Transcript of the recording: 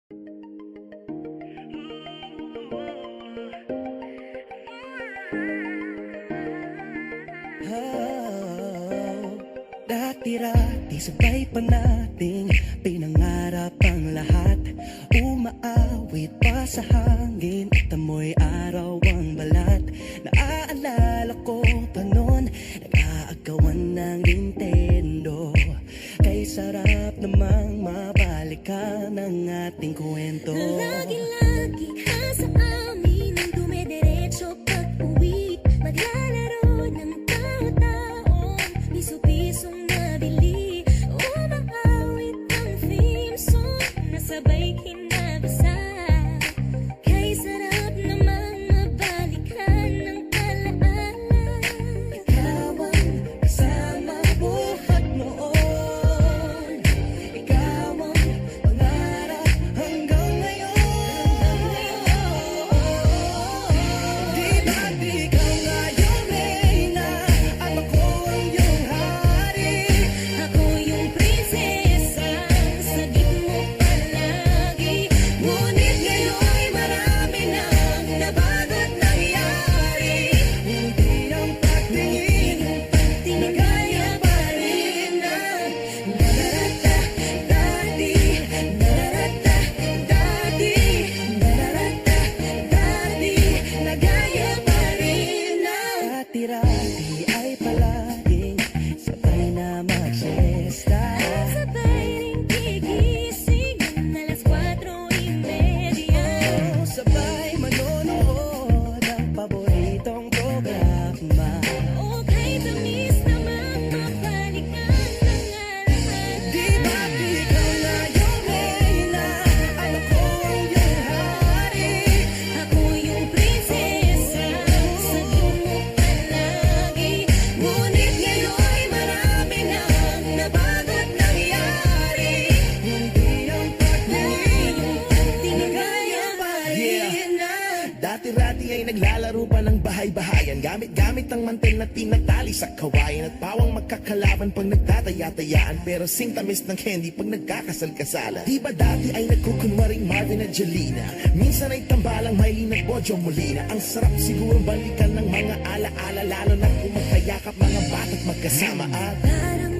Oh, dati-rati sabay pa nating pinangarap ang lahat. Umaawit pa sa hangin at amoy araw ang balat. Naaalala ko pa noon, nag-aagawan ng Nintendo. Kay sarap namang mabalikan ang ating kwento. Lagi-lagi ka sa amin ang dumidiretso pag-uwi. Maglalaro ng tao-taon, piso-pisong nabili. Umaawit ang theme song na sabay kinabasa. Kay sarap namang mabalikan ng alaala. Ikaw ang kasama buhat noon. Ikaw ang pangarap hanggang ngayon. Di ba't ikaw nga yung reyna at ako ang iyong hari? Ako yung prinsesa, sagip mo palagi. Ngunit ngayon'y marami nang nabago't nangyari. Hindi ang pagtingin na gaya pa rin na nararata dati, nararata dati, nararata dati, na gaya pa rin na dati-rati ay palaging sabay na mag-siesta. Sabay ring gigising ng alas 4:30. Sabay manonood ng paboritong programa. Okay, tamis naman mabalikan ng alaala. Di ba't ikaw na yung reyna at ako ang iyong hari? Ako yung prinsesa, sagip mo palagi. Ngunit ngayon'y marami nang nabago't nangyari. Hindi ang pagtingin na gaya pa rin na. Dati-rati ay naglalaro pa ng bahay-bahayan, gamit-gamit ang mantel na tinatali sa kawayan. At pawang magkakalaban pag nagtataya-tayaan, pero sing-tamis ng candy pag nagkakasal-kasalan. Di ba dati ay nagkukunwaring Marvin at Jelena? Minsan ay tambalang Mylene at Bojo Molina. Ang sarap siguro balikan ng mga ala-ala, lalo na kung magkayakap mga bata't magkasama at Parang